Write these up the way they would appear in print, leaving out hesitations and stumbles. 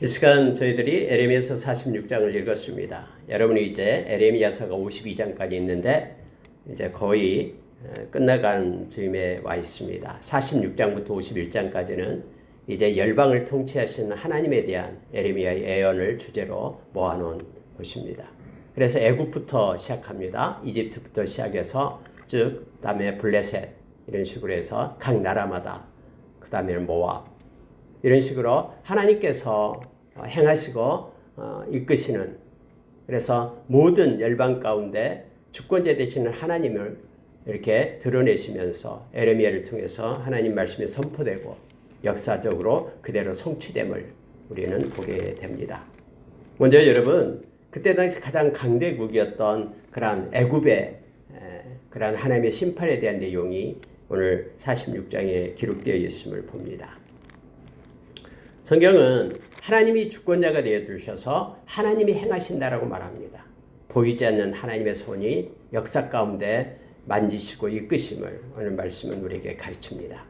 이 시간 저희들이 에레미야서 46장을 읽었습니다. 여러분이 이제 에레미야서가 52장까지 있는데 이제 거의 끝나간 즈음에 와 있습니다. 46장부터 51장까지는 이제 열방을 통치하시는 하나님에 대한 에레미야의 예언을 주제로 모아놓은 것입니다. 그래서 애굽부터 시작합니다. 이집트부터 시작해서 쭉 그다음에 블레셋 이런 식으로 해서 각 나라마다 그 다음에는 모압 이런 식으로 하나님께서 행하시고 이끄시는, 그래서 모든 열방 가운데 주권자 되시는 하나님을 이렇게 드러내시면서 에레미야를 통해서 하나님 말씀이 선포되고 역사적으로 그대로 성취됨을 우리는 보게 됩니다. 먼저 여러분, 그때 당시 가장 강대국이었던 그러한 애굽의 그러한 하나님의 심판에 대한 내용이 오늘 46장에 기록되어 있음을 봅니다. 성경은 하나님이 주권자가 되어주셔서 하나님이 행하신다라고 말합니다. 보이지 않는 하나님의 손이 역사 가운데 만지시고 이끄심을 오늘 말씀은 우리에게 가르칩니다.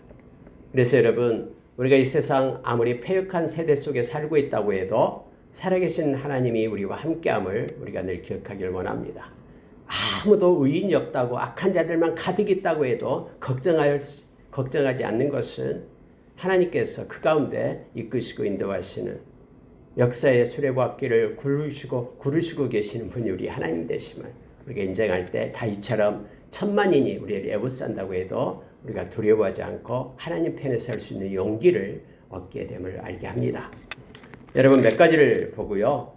그래서 여러분, 우리가 이 세상 아무리 패역한 세대 속에 살고 있다고 해도 살아계신 하나님이 우리와 함께함을 우리가 늘 기억하길 원합니다. 아무도 의인이 없다고 악한 자들만 가득 있다고 해도 걱정하지 않는 것은 하나님께서 그 가운데 이끄시고 인도하시는 역사의 수레바퀴를 구르시고 계시는 분이 우리 하나님 되심을 우리가 인정할 때 다윗처럼 천만인이 우리를 애워싼다고 해도 우리가 두려워하지 않고 하나님 편에 설 수 있는 용기를 얻게 됨을 알게 합니다. 여러분, 몇 가지를 보고요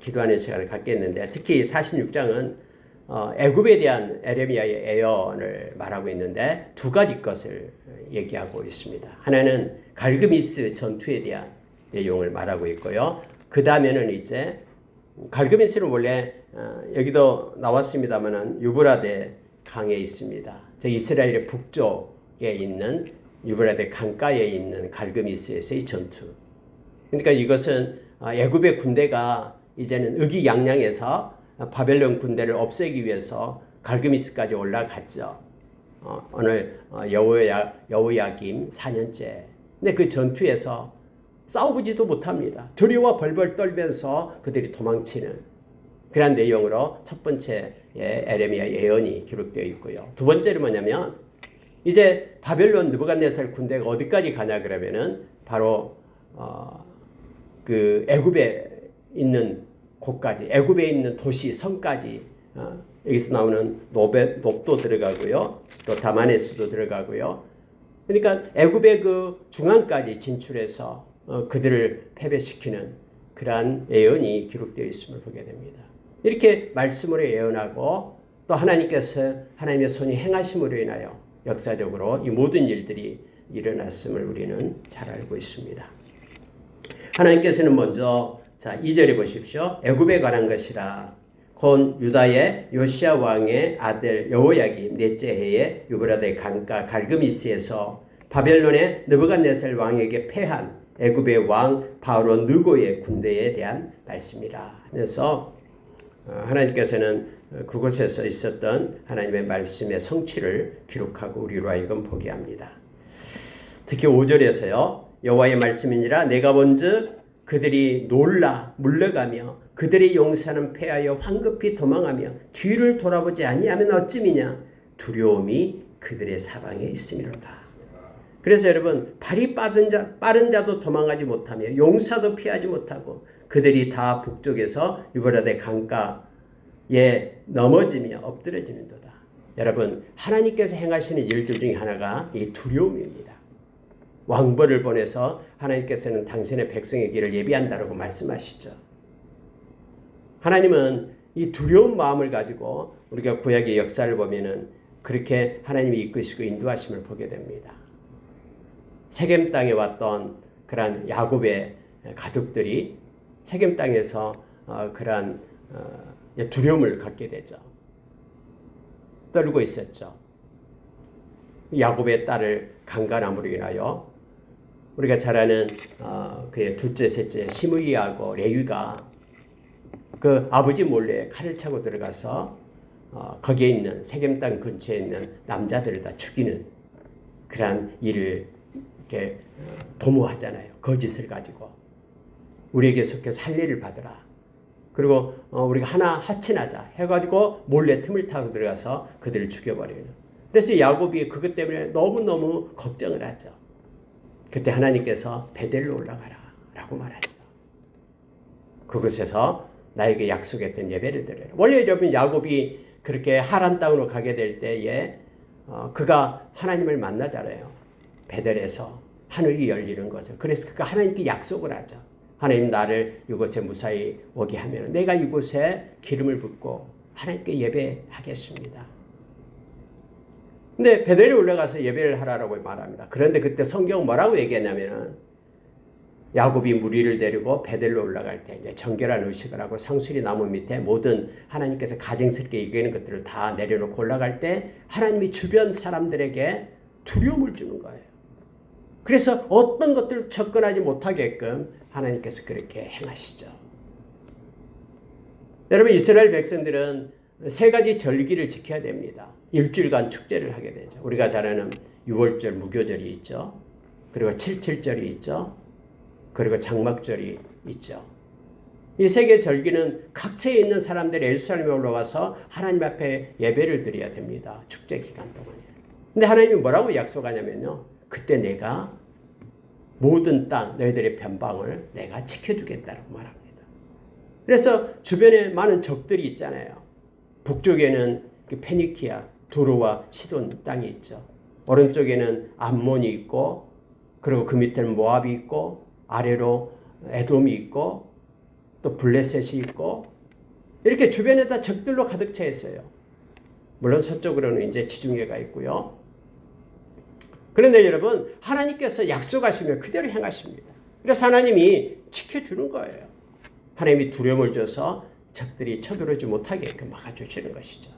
기도하는 시간을 갖겠는데, 특히 46장은 애굽에 대한 에레미야의 예언을 말하고 있는데 두 가지 것을 얘기하고 있습니다. 하나는 갈그미스 전투에 대한 내용을 말하고 있고요. 그 다음에는 이제 갈그미스는 원래 여기도 나왔습니다만은 유브라데 강에 있습니다. 즉 이스라엘의 북쪽에 있는 유브라데 강가에 있는 갈그미스에서의 전투. 그러니까 이것은 애굽의 군대가 이제는 의기양양해서 바벨론 군대를 없애기 위해서 갈그미스까지 올라갔죠. 오늘 여호야김 4년째. 근데 그 전투에서 싸워보지도 못합니다. 두려워 벌벌 떨면서 그들이 도망치는 그런 내용으로 첫 번째에 에레미야 예언이 기록되어 있고요. 두 번째는 뭐냐면 이제 바벨론 느부갓네살 군대가 어디까지 가냐 그러면은 바로 그 애굽에 있는 곳까지, 애굽에 있는 도시 성까지, 여기서 나오는 놉도 들어가고요, 또 다마네스도 들어가고요. 그러니까 애굽의 그 중앙까지 진출해서 그들을 패배시키는 그러한 예언이 기록되어 있음을 보게 됩니다. 이렇게 말씀으로 예언하고 또 하나님께서 하나님의 손이 행하심으로 인하여 역사적으로 이 모든 일들이 일어났음을 우리는 잘 알고 있습니다. 하나님께서는 먼저 2절에 보십시오. 애굽에 관한 것이라 곧 유다의 요시야 왕의 아들 여호야김 넷째 해에 유브라데 강가 갈그미스에서 바벨론의 느부갓네살 왕에게 패한 애굽의 왕 바로 느고의 군대에 대한 말씀이라. 그래서 하나님께서는 그곳에서 있었던 하나님의 말씀의 성취를 기록하고 우리로 하여금 보게 합니다. 특히 5절에서요. 여호와의 말씀이니라 내가 본즉 그들이 놀라 물러가며 그들의 용사는 패하여 황급히 도망하며 뒤를 돌아보지 아니하면 어찌미냐 두려움이 그들의 사방에 있음이로다. 그래서 여러분, 발이 빠른 자도 도망하지 못하며 용사도 피하지 못하고 그들이 다 북쪽에서 유브라데 강가에 넘어지며 엎드러지는도다. 여러분, 하나님께서 행하시는 일들 중에 하나가 이 두려움입니다. 왕벌을 보내서 하나님께서는 당신의 백성의 길을 예비한다라고 말씀하시죠. 하나님은 이 두려운 마음을 가지고 우리가 구약의 역사를 보면은 그렇게 하나님이 이끄시고 인도하심을 보게 됩니다. 세겜 땅에 왔던 그러한 야곱의 가족들이 세겜 땅에서 그러한 두려움을 갖게 되죠. 떨고 있었죠. 야곱의 딸을 강간함으로 인하여 우리가 잘 아는 그의 둘째, 셋째 시므이하고 레위가 그 아버지 몰래 칼을 차고 들어가서 거기에 있는 세겜 땅 근처에 있는 남자들을 다 죽이는 그러한 일을 이렇게 도모하잖아요. 거짓을 가지고. 우리에게 속해서 할 일을 받으라. 그리고 우리가 하나 합친하자 해가지고 몰래 틈을 타고 들어가서 그들을 죽여버려요. 그래서 야곱이 그것 때문에 너무너무 걱정을 하죠. 그때 하나님께서 베델로 올라가라 라고 말하죠. 그곳에서 나에게 약속했던 예배를 드려라. 원래 여러분 야곱이 그렇게 하란 땅으로 가게 될 때에 그가 하나님을 만나잖아요. 베델에서 하늘이 열리는 것을. 그래서 그가 하나님께 약속을 하죠. 하나님 나를 이곳에 무사히 오게 하면 내가 이곳에 기름을 붓고 하나님께 예배하겠습니다. 근데 베델에 올라가서 예배를 하라고 말합니다. 그런데 그때 성경은 뭐라고 얘기하냐면은 야곱이 무리를 데리고 베델로 올라갈 때 이제 정결한 의식을 하고 상수리 나무 밑에 모든 하나님께서 가증스럽게 얘기하는 것들을 다 내려놓고 올라갈 때 하나님이 주변 사람들에게 두려움을 주는 거예요. 그래서 어떤 것들을 접근하지 못하게끔 하나님께서 그렇게 행하시죠. 여러분 이스라엘 백성들은 세 가지 절기를 지켜야 됩니다. 일주일간 축제를 하게 되죠. 우리가 잘 아는 6월절 무교절이 있죠. 그리고 7.7절이 있죠. 그리고 장막절이 있죠. 이 세 개 절기는 각처에 있는 사람들이 예루살렘에 올라와서 하나님 앞에 예배를 드려야 됩니다. 축제 기간 동안에. 근데 하나님이 뭐라고 약속하냐면요. 그때 내가 모든 땅 너희들의 변방을 내가 지켜주겠다고 말합니다. 그래서 주변에 많은 적들이 있잖아요. 북쪽에는 페니키아, 두로와 시돈 땅이 있죠. 오른쪽에는 암몬이 있고 그리고 그 밑에는 모압이 있고 아래로 에돔이 있고 또 블레셋이 있고 이렇게 주변에 다 적들로 가득 차 있어요. 물론 서쪽으로는 이제 지중해가 있고요. 그런데 여러분 하나님께서 약속하시면 그대로 행하십니다. 그래서 하나님이 지켜주는 거예요. 하나님이 두려움을 줘서 적들이 쳐들어오지 못하게끔 막아주시는 것이죠.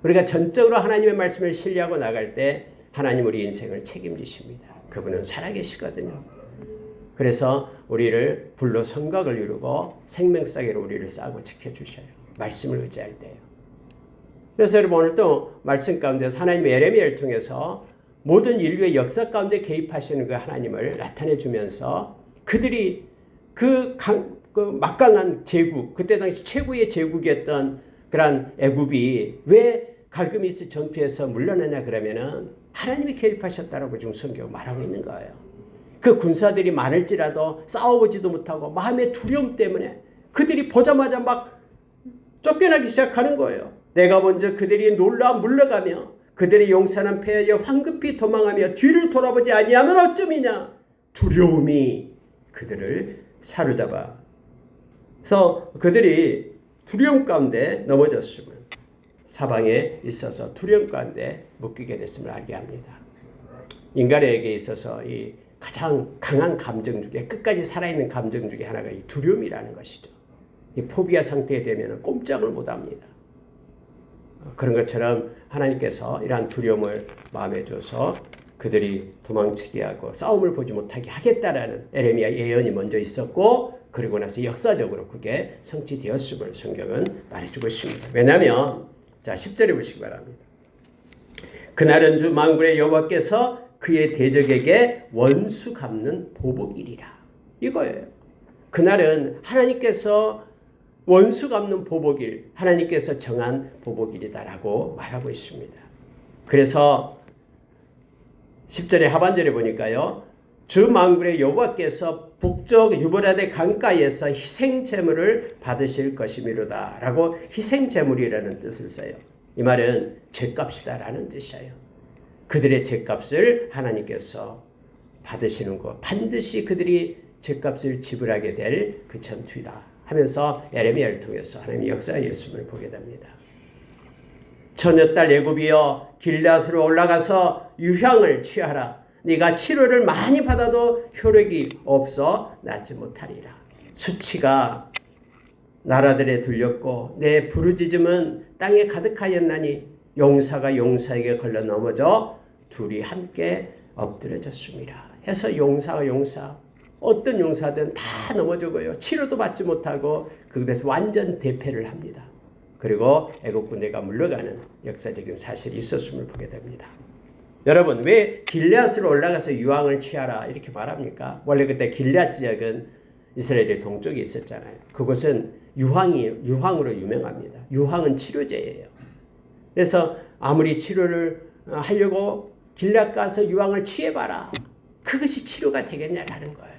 우리가 전적으로 하나님의 말씀을 신뢰하고 나갈 때 하나님 우리 인생을 책임지십니다. 그분은 살아계시거든요. 그래서 우리를 불로 성곽을 이루고 생명싸개로 우리를 쌓고 지켜주셔요. 말씀을 의지할 때요. 그래서 여러분 오늘 또 말씀 가운데서 하나님의 예레미야를 통해서 모든 인류의 역사 가운데 개입하시는 그 하나님을 나타내 주면서 그들이 그 막강한 제국, 그때 당시 최고의 제국이었던 그런 애굽이 왜 갈그미스 전투에서 물러나냐 그러면은 하나님이 개입하셨다라고 지금 성경 말하고 있는 거예요. 그 군사들이 많을지라도 싸워보지도 못하고 마음의 두려움 때문에 그들이 보자마자 막 쫓겨나기 시작하는 거예요. 내가 먼저 그들이 놀라 물러가며 그들의 용사는 패하여 황급히 도망하며 뒤를 돌아보지 아니하면 어쩌미냐. 두려움이 그들을 사로잡아. 그래서 그들이 두려움 가운데 넘어졌음을 사방에 있어서 두려움 가운데 묶이게 됐음을 알게 합니다. 인간에게 있어서 이 가장 강한 감정 중에 끝까지 살아있는 감정 중에 하나가 이 두려움이라는 것이죠. 이 포비아 상태에 되면 꼼짝을 못합니다. 그런 것처럼 하나님께서 이러한 두려움을 마음에 줘서 그들이 도망치게 하고 싸움을 보지 못하게 하겠다라는 예레미야 예언이 먼저 있었고 그리고 나서 역사적으로 그게 성취되었음을 성경은 말해주고 있습니다. 왜냐하면 자 10절에 보시기 바랍니다. 그날은 주 만군의 여호와께서 그의 대적에게 원수 갚는 보복이리라. 이거예요. 그날은 하나님께서 원수 갚는 보복일, 하나님께서 정한 보복일이다라고 말하고 있습니다. 그래서 10절의 하반절에 보니까요. 주 만군의 여호와께서 북쪽 유브라데 강가에서 희생제물을 받으실 것이미로다 라고 희생제물이라는 뜻을 써요. 이 말은 죄값이다라는 뜻이에요. 그들의 죄값을 하나님께서 받으시는 것, 반드시 그들이 죄값을 지불하게 될 그 전투이다 하면서 예레미야를 통해서 하나님의 역사의 예수님을 보게 됩니다. 처녀딸 애굽이여 길앗으로 올라가서 유향을 취하라. 네가 치료를 많이 받아도 효력이 없어 낫지 못하리라. 수치가 나라들에 들렸고 내 부르짖음은 땅에 가득하였나니 용사가 용사에게 걸려 넘어져 둘이 함께 엎드려졌습니다. 해서 용사가 용사 어떤 용사든 다 넘어져고요. 치료도 받지 못하고 그곳에서 완전 대패를 합니다. 그리고 애국 군대가 물러가는 역사적인 사실이 있었음을 보게 됩니다. 여러분 왜 길앗으로 올라가서 유황을 취하라 이렇게 말합니까? 원래 그때 길앗 지역은 이스라엘의 동쪽에 있었잖아요. 그곳은 유황으로 유명합니다. 유황은 치료제예요. 그래서 아무리 치료를 하려고 길앗 가서 유황을 취해봐라. 그것이 치료가 되겠냐라는 거예요.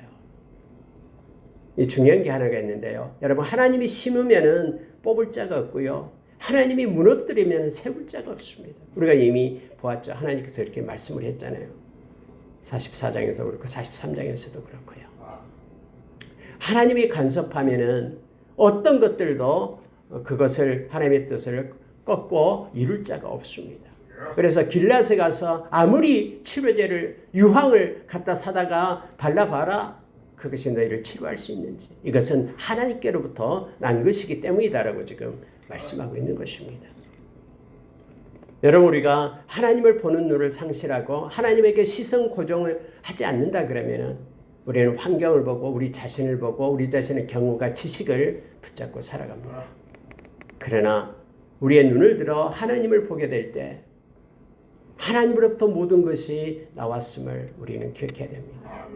이 중요한 게 하나가 있는데요. 여러분, 하나님이 심으면은 뽑을 자가 없고요. 하나님이 무너뜨리면 세울 자가 없습니다. 우리가 이미 보았죠. 하나님께서 이렇게 말씀을 했잖아요. 44장에서 그렇고 43장에서도 그렇고요. 하나님이 간섭하면은 어떤 것들도 그것을 하나님의 뜻을 꺾고 이룰 자가 없습니다. 그래서 길앗에 가서 아무리 치료제를 유황을 갖다 사다가 발라봐라. 그것이 너희를 치료할 수 있는지. 이것은 하나님께로부터 난 것이기 때문이다라고 지금 말씀하고 있는 것입니다. 여러분, 우리가 하나님을 보는 눈을 상실하고 하나님에게 시선 고정을 하지 않는다 그러면은 우리는 환경을 보고 우리 자신을 보고 우리 자신의 경험과 지식을 붙잡고 살아갑니다. 그러나 우리의 눈을 들어 하나님을 보게 될 때 하나님으로부터 모든 것이 나왔음을 우리는 기억해야 됩니다.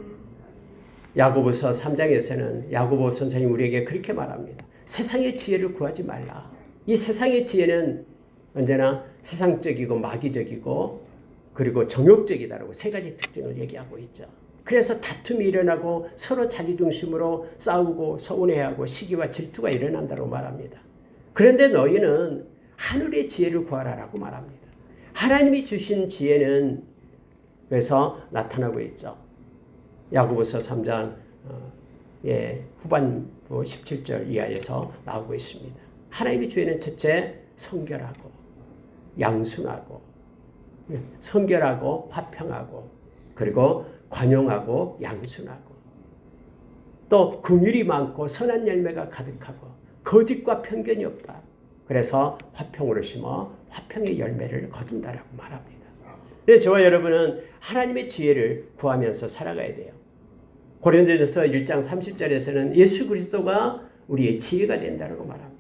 야고보서 3장에서는 야고보 선생님 우리에게 그렇게 말합니다. 세상의 지혜를 구하지 말라. 이 세상의 지혜는 언제나 세상적이고 마귀적이고 그리고 정욕적이다라고 세 가지 특징을 얘기하고 있죠. 그래서 다툼이 일어나고 서로 자기중심으로 싸우고 서운해하고 시기와 질투가 일어난다고 말합니다. 그런데 너희는 하늘의 지혜를 구하라라고 말합니다. 하나님이 주신 지혜는 그래서 나타나고 있죠. 야고보서 3장 후반부 17절 이하에서 나오고 있습니다. 하나님의 지혜는 첫째 성결하고 양순하고 성결하고 화평하고 그리고 관용하고 양순하고 또 긍휼이 많고 선한 열매가 가득하고 거짓과 편견이 없다. 그래서 화평으로 심어 화평의 열매를 거둔다라고 말합니다. 그래서 저와 여러분은 하나님의 지혜를 구하면서 살아가야 돼요. 고린도전서 1장 30절에서는 예수 그리스도가 우리의 지혜가 된다고 말합니다.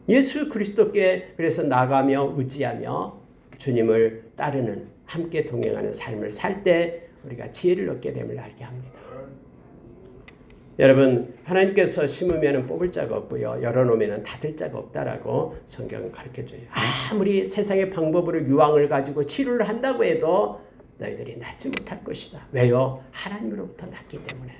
예수 그리스도께 그래서 나가며 의지하며 주님을 따르는 함께 동행하는 삶을 살 때 우리가 지혜를 얻게 됨을 알게 합니다. 여러분, 하나님께서 심으면 뽑을 자가 없고요. 열어놓으면 닫을 자가 없다라고 성경은 가르쳐줘요. 아무리 세상의 방법으로 유황을 가지고 치료를 한다고 해도 너희들이 낫지 못할 것이다. 왜요? 하나님으로부터 낫기 때문에.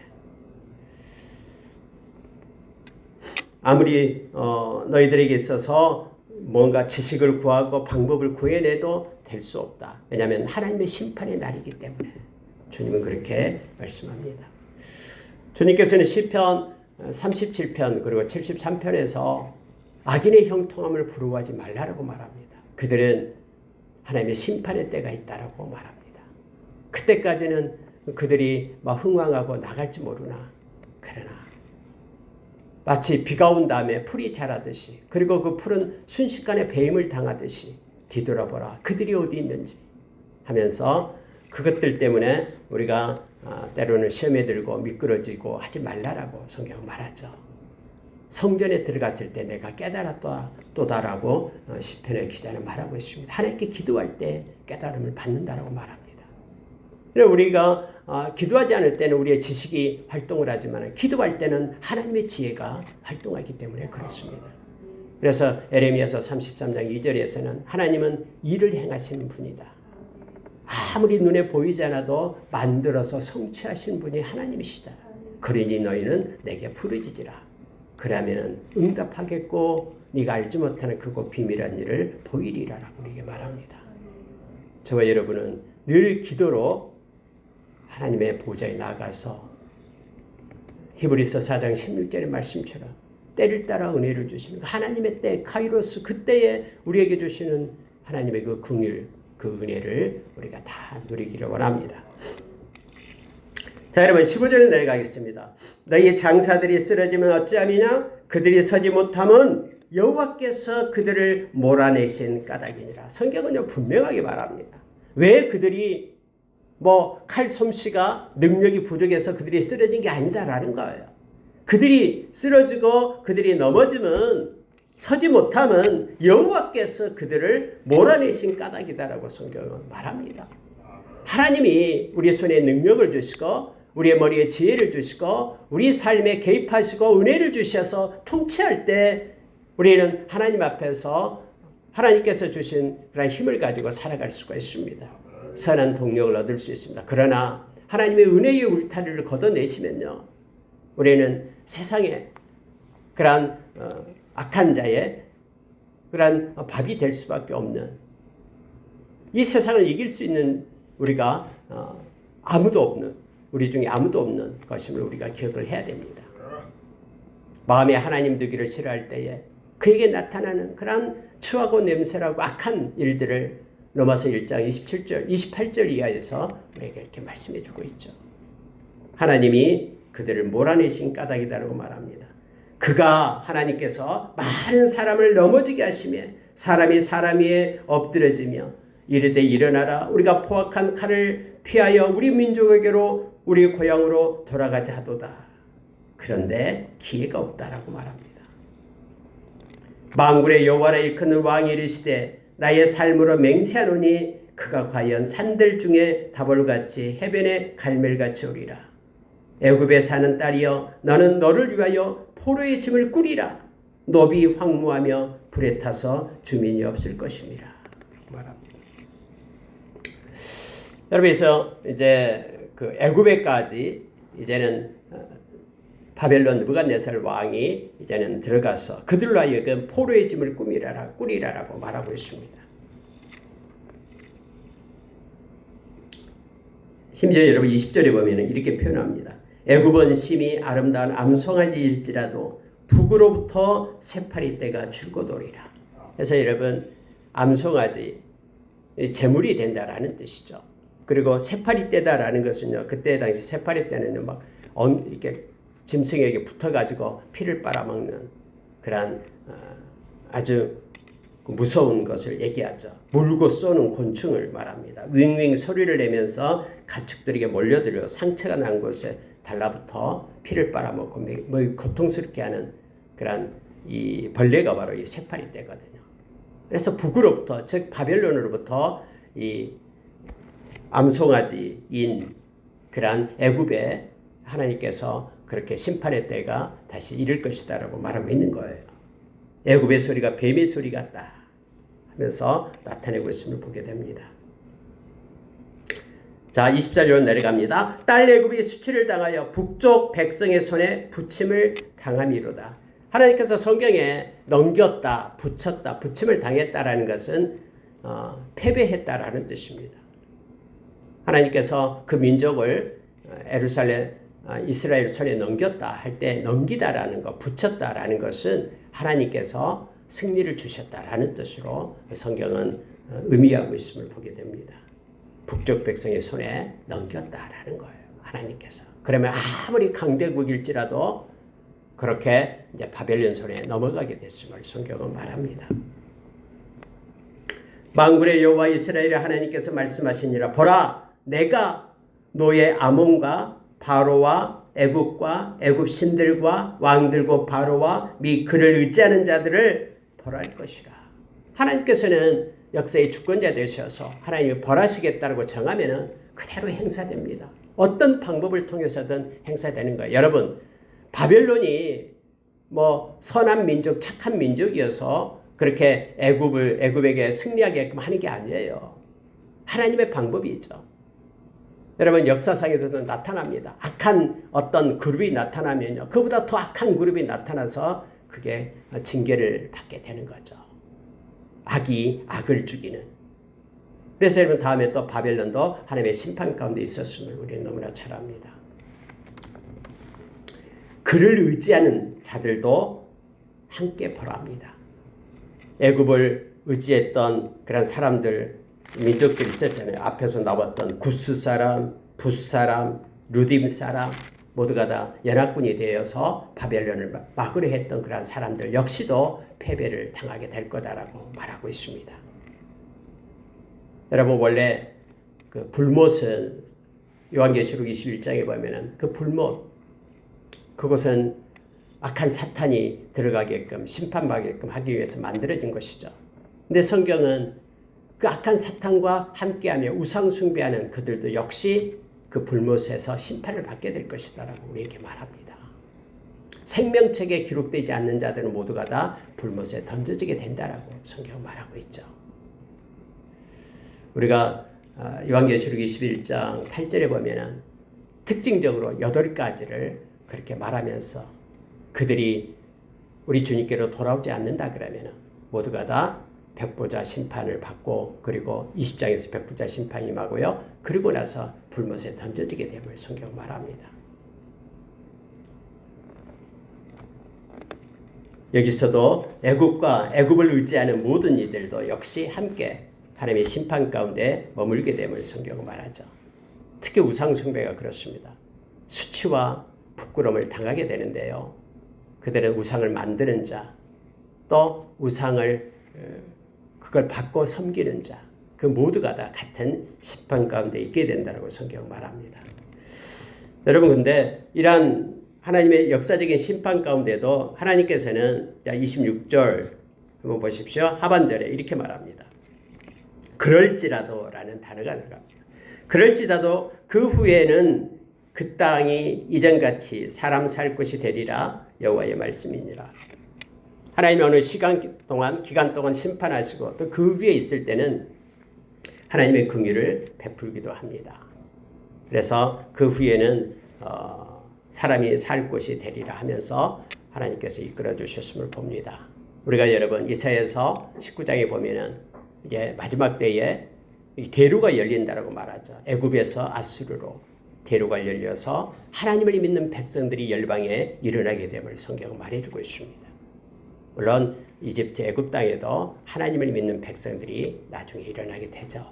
아무리 너희들에게 있어서 뭔가 지식을 구하고 방법을 구해내도 될 수 없다. 왜냐하면 하나님의 심판의 날이기 때문에. 주님은 그렇게 말씀합니다. 주님께서는 시편 37편 그리고 73편에서 악인의 형통함을 부러워하지 말라라고 말합니다. 그들은 하나님의 심판의 때가 있다라고 말합니다. 그때까지는 그들이 막 흥황하고 나갈지 모르나 그러나 마치 비가 온 다음에 풀이 자라듯이 그리고 그 풀은 순식간에 배임을 당하듯이 뒤돌아보라. 그들이 어디 있는지 하면서 그것들 때문에 우리가 때로는 시험에 들고 미끄러지고 하지 말라라고 성경은 말하죠. 성전에 들어갔을 때 내가 깨달았다라고 시편의 기자는 말하고 있습니다. 하나님께 기도할 때 깨달음을 받는다라고 말합니다. 우리가 기도하지 않을 때는 우리의 지식이 활동을 하지만 기도할 때는 하나님의 지혜가 활동하기 때문에 그렇습니다. 그래서 에레미야서 33장 2절에서는 하나님은 일을 행하시는 분이다. 아무리 눈에 보이지 않아도 만들어서 성취하신 분이 하나님이시다. 그러니 너희는 내게 부르짖으라. 그러면 응답하겠고 네가 알지 못하는 크고 비밀한 일을 보이리라라고 우리에게 말합니다. 저와 여러분은 늘 기도로 하나님의 보좌에 나가서 히브리서 4장 16절의 말씀처럼 때를 따라 은혜를 주시는 하나님의 때 카이로스 그때에 우리에게 주시는 하나님의 그 긍휼 그 은혜를 우리가 다 누리기를 원합니다. 자, 여러분 15절에 내려가겠습니다. 너희의 장사들이 쓰러지면 어찌함이냐? 그들이 서지 못함은 여호와께서 그들을 몰아내신 까닭이니라. 성경은 분명하게 말합니다. 왜 그들이 칼솜씨가 능력이 부족해서 그들이 쓰러진 게 아니다라는 거예요. 그들이 쓰러지고 그들이 넘어지면 서지 못하면 여호와께서 그들을 몰아내신 까닭이다라고 성경은 말합니다. 하나님이 우리 손에 능력을 주시고 우리의 머리에 지혜를 주시고 우리 삶에 개입하시고 은혜를 주셔서 통치할 때 우리는 하나님 앞에서 하나님께서 주신 그런 힘을 가지고 살아갈 수가 있습니다. 선한 동력을 얻을 수 있습니다. 그러나 하나님의 은혜의 울타리를 걷어내시면요, 우리는 세상에 그러한 악한 자의 그러한 밥이 될 수밖에 없는, 이 세상을 이길 수 있는 우리가 아무도 없는, 우리 중에 아무도 없는 것임을 우리가 기억을 해야 됩니다. 마음에 하나님 두기를 싫어할 때에 그에게 나타나는 그러한 추하고 냄새라고 악한 일들을 로마서 1장 27절, 28절 이하에서 우리에게 이렇게 말씀해 주고 있죠. 하나님이 그들을 몰아내신 까닭이다라고 말합니다. 그가 하나님께서 많은 사람을 넘어지게 하시며 사람이 사람 위에 엎드려지며 이르되 일어나라 우리가 포악한 칼을 피하여 우리 민족에게로 우리 고향으로 돌아가자 하도다. 그런데 기회가 없다라고 말합니다. 만군의 여호와라 일컫는 왕이 이르시되 나의 삶으로 맹세하노니 그가 과연 산들 중에 다볼같이 해변의 갈멜같이 오리라. 애굽에 사는 딸이여 너는 너를 위하여 포로의 짐을 꾸리라. 노비 황무하며 불에 타서 주민이 없을 것입니다. 말합니다. 여러분, 그래서 이제 그 애굽에까지 이제는 바벨론 느부갓네살 왕이 이제는 들어가서 그들로 하여금 포로의 짐을 꾸리라라고 말하고 있습니다. 심지어 여러분 20절에 보면 이렇게 표현합니다. 애굽은 심히 아름다운 암송아지일지라도 북으로부터 새파리 떼가 줄곧 오리라. 그래서 여러분, 암송아지 재물이 된다라는 뜻이죠. 그리고 새파리 떼다라는 것은요, 그때 당시 새파리 떼는 막 이렇게 짐승에게 붙어가지고 피를 빨아먹는 그런 아주 무서운 것을 얘기하죠. 물고 쏘는 곤충을 말합니다. 윙윙 소리를 내면서 가축들에게 몰려들어 상처가 난 곳에 달라붙어 피를 빨아먹고 고통스럽게 하는 그런 이 벌레가 바로 이 새파리 떼거든요. 그래서 북으로부터, 즉 바벨론으로부터 이 암송아지인 그런 애굽에 하나님께서 그렇게 심판의 때가 다시 이를 것이다라고 말하고 있는 거예요. 애굽의 소리가 뱀의 소리 같다 하면서 나타내고 있음을 보게 됩니다. 자, 24절로 내려갑니다. 딸 애굽이 수치를 당하여 북쪽 백성의 손에 부침을 당함이로다. 하나님께서 성경에 넘겼다, 붙였다, 부침을 당했다라는 것은 패배했다라는 뜻입니다. 하나님께서 그 민족을 예루살렘 이스라엘 손에 넘겼다 할 때 넘기다라는 것, 붙였다라는 것은 하나님께서 승리를 주셨다라는 뜻으로 성경은 의미하고 있음을 보게 됩니다. 북쪽 백성의 손에 넘겼다라는 거예요. 하나님께서. 그러면 아무리 강대국일지라도 그렇게 이제 바벨론 손에 넘어가게 됐음을 성경은 말합니다. 만군의 여호와 이스라엘의 하나님께서 말씀하시니라. 보라, 내가 너의 아몬과 바로와 애굽과 애굽 신들과 왕들과 바로와 미 그를 의지하는 자들을 벌할 것이라. 하나님께서는 역사의 주권자 되셔서 하나님이 벌하시겠다고 정하면 그대로 행사됩니다. 어떤 방법을 통해서든 행사되는 거예요. 여러분, 바벨론이 선한 민족, 착한 민족이어서 그렇게 애굽에게 승리하게끔 하는 게 아니에요. 하나님의 방법이 있죠. 여러분, 역사상에서도 나타납니다. 악한 어떤 그룹이 나타나면요, 그보다 더 악한 그룹이 나타나서 그게 징계를 받게 되는 거죠. 악이 악을 죽이는. 그래서 여러분, 다음에 또 바벨론도 하나님의 심판 가운데 있었음을 우리는 너무나 잘 압니다. 그를 의지하는 자들도 함께 벌합니다. 애굽을 의지했던 그런 사람들, 민족들이 있었잖아요. 앞에서 나왔던 구스 사람, 붓 사람, 루딤 사람 모두가 다 연합군이 되어서 바벨론을 막으려 했던 그런 사람들 역시도 패배를 당하게 될 거다라고 말하고 있습니다. 여러분, 원래 그 불못은 요한계시록 21장에 보면은 그 불못, 그것은 악한 사탄이 들어가게끔 심판받게끔 하기 위해서 만들어진 것이죠. 근데 성경은 그 악한 사탄과 함께하며 우상 숭배하는 그들도 역시 그 불못에서 심판을 받게 될 것이다라고 우리에게 말합니다. 생명책에 기록되지 않는 자들은 모두가 다 불못에 던져지게 된다라고 성경은 말하고 있죠. 우리가 요한계시록 21장 8절에 보면은 특징적으로 8가지를 그렇게 말하면서 그들이 우리 주님께로 돌아오지 않는다 그러면은 모두가 다 백보자 심판을 받고 그리고 20장에서 백보자 심판이 임하고요. 그리고 나서 불못에 던져지게 됨을 성경 말합니다. 여기서도 애굽을 의지하는 모든 이들도 역시 함께 하나님의 심판 가운데 머물게 됨을 성경은 말하죠. 특히 우상 숭배가 그렇습니다. 수치와 부끄러움을 당하게 되는데요. 그들은 우상을 만드는 자, 또 우상을 그걸 받고 섬기는 자, 그 모두가 다 같은 심판 가운데 있게 된다고 성경은 말합니다. 여러분, 근데 이러한 하나님의 역사적인 심판 가운데도 하나님께서는 26절 한번 보십시오. 하반절에 이렇게 말합니다. 그럴지라도 라는 단어가 들어갑니다. 그럴지라도 그 후에는 그 땅이 이전같이 사람 살 곳이 되리라 여호와의 말씀이니라. 하나님이 어느 기간 동안 심판하시고 또 그 위에 있을 때는 하나님의 긍휼을 베풀기도 합니다. 그래서 그 후에는 사람이 살 곳이 되리라 하면서 하나님께서 이끌어 주셨음을 봅니다. 우리가 여러분 이사야서 19장에 보면은 이제 마지막 때에 대로가 열린다라고 말하죠. 애굽에서 아수르로 대로가 열려서 하나님을 믿는 백성들이 열방에 일어나게 됨을 성경은 말해주고 있습니다. 물론 이집트 애굽 땅에도 하나님을 믿는 백성들이 나중에 일어나게 되죠.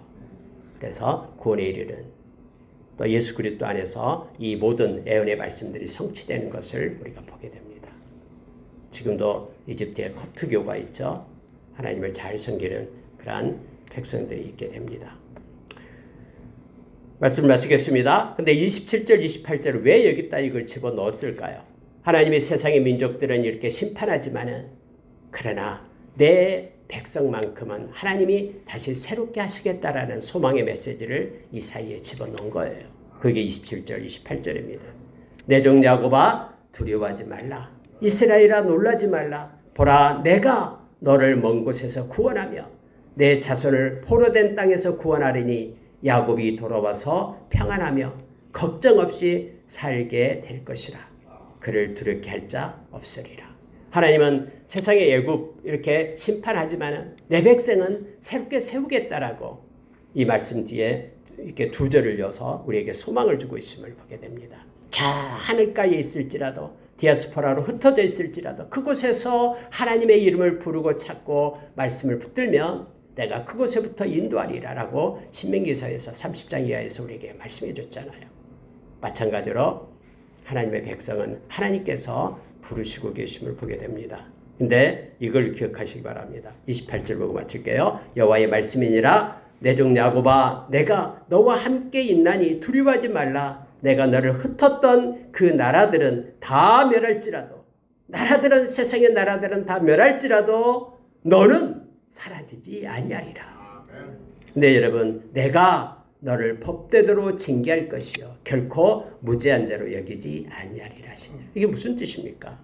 그래서 구원에 이르는 또 예수 그리스도 안에서 이 모든 예언의 말씀들이 성취되는 것을 우리가 보게 됩니다. 지금도 이집트에 콥트교가 있죠. 하나님을 잘 섬기는 그러한 백성들이 있게 됩니다. 말씀을 마치겠습니다. 근데 27절, 28절을 왜 여기다 이걸 집어넣었을까요? 하나님의 세상의 민족들은 이렇게 심판하지만은 그러나 내 백성만큼은 하나님이 다시 새롭게 하시겠다라는 소망의 메시지를 이 사이에 집어넣은 거예요. 그게 27절, 28절입니다. 내 종 야곱아 두려워하지 말라. 이스라엘아 놀라지 말라. 보라 내가 너를 먼 곳에서 구원하며 내 자손을 포로된 땅에서 구원하리니 야곱이 돌아와서 평안하며 걱정 없이 살게 될 것이라. 그를 두렵게 할 자 없으리라. 하나님은 세상의 애굽 이렇게 심판하지만 내 백성은 새롭게 세우겠다라고 이 말씀 뒤에 이렇게 두 절을 이어서 우리에게 소망을 주고 있음을 보게 됩니다. 저 하늘가에 있을지라도 디아스포라로 흩어져 있을지라도 그곳에서 하나님의 이름을 부르고 찾고 말씀을 붙들면 내가 그곳에부터 인도하리라라고 신명기서에서 30장 이하에서 우리에게 말씀해 줬잖아요. 마찬가지로 하나님의 백성은 하나님께서 부르시고 계심을 보게 됩니다. 근데 이걸 기억하시기 바랍니다. 28절 보고 마칠게요. 여호와의 말씀이니라 내 종 야곱아 내가 너와 함께 있나니 두려워하지 말라. 내가 너를 흩었던 그 나라들은 다 멸할지라도 세상의 나라들은 다 멸할지라도 너는 사라지지 아니하리라. 근데 여러분 내가 너를 법대로 징계할 것이요 결코 무죄한 자로 여기지 아니하리라 하시냐. 이게 무슨 뜻입니까?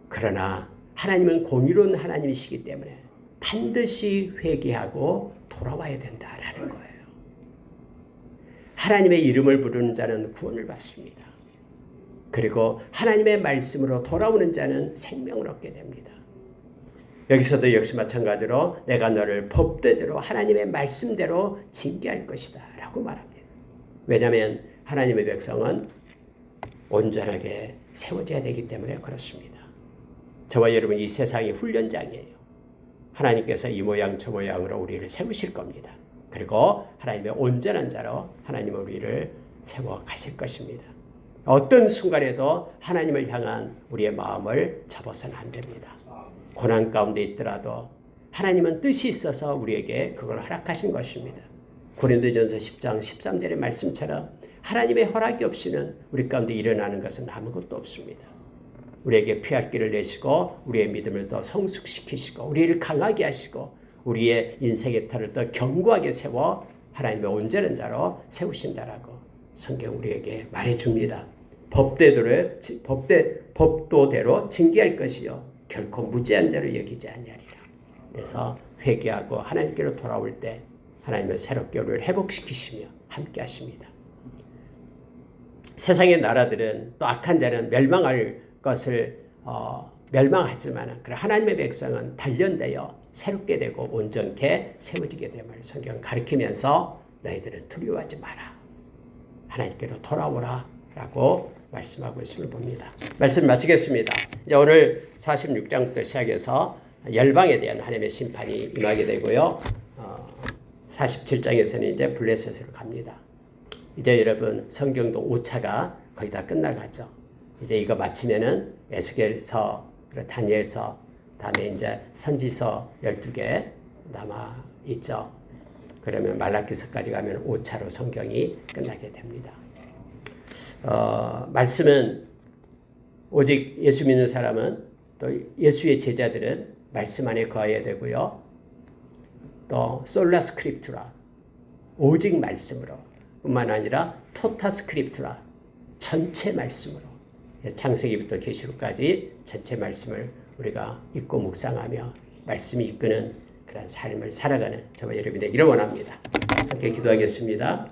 그러나 하나님은 공의로운 하나님이시기 때문에 반드시 회개하고 돌아와야 된다라는 거예요. 하나님의 이름을 부르는 자는 구원을 받습니다. 그리고 하나님의 말씀으로 돌아오는 자는 생명을 얻게 됩니다. 여기서도 역시 마찬가지로 내가 너를 법대로 하나님의 말씀대로 징계할 것이다 라고 말합니다. 왜냐하면 하나님의 백성은 온전하게 세워져야 되기 때문에 그렇습니다. 저와 여러분 이 세상이 훈련장이에요. 하나님께서 이 모양 저 모양으로 우리를 세우실 겁니다. 그리고 하나님의 온전한 자로 하나님은 우리를 세워 가실 것입니다. 어떤 순간에도 하나님을 향한 우리의 마음을 접어서는 안 됩니다. 고난 가운데 있더라도 하나님은 뜻이 있어서 우리에게 그걸 허락하신 것입니다. 고린도전서 10장 13절의 말씀처럼 하나님의 허락이 없이는 우리 가운데 일어나는 것은 아무것도 없습니다. 우리에게 피할 길을 내시고 우리의 믿음을 더 성숙시키시고 우리를 강하게 하시고 우리의 인생의 터를 더 견고하게 세워 하나님의 온전한 자로 세우신다라고 성경 우리에게 말해줍니다. 법도대로 징계할 것이요 결코 무죄한 자로 여기지 아니하리라. 그래서 회개하고 하나님께로 돌아올 때 하나님은 새롭게 우리를 회복시키시며 함께 하십니다. 세상의 나라들은 또 악한 자는 멸망할 것을 멸망하지만 하나님의 백성은 단련되어 새롭게 되고 온전케 세워지게 됨을 성경은 가르치면서 너희들은 두려워하지 마라. 하나님께로 돌아오라 라고 말씀하고 있음을 봅니다. 말씀 마치겠습니다. 이제 오늘 46장부터 시작해서 열방에 대한 하나님의 심판이 임하게 되고요. 47장에서는 이제 블레셋으로 갑니다. 이제 여러분 성경도 5차가 거의 다 끝나가죠. 이제 이거 마치면은 에스겔서, 다니엘서, 다음에 이제 선지서 12개 남아 있죠. 그러면 말라기서까지 가면 5차로 성경이 끝나게 됩니다. 말씀은 오직 예수 믿는 사람은 또 예수의 제자들은 말씀 안에 거해야 되고요. 또 솔라 스크립투라 오직 말씀으로 뿐만 아니라 토타 스크립투라 전체 말씀으로 창세기부터 계시록까지 전체 말씀을 우리가 읽고 묵상하며 말씀이 이끄는 그런 삶을 살아가는 저와 여러분이 되기를 원합니다. 함께 기도하겠습니다.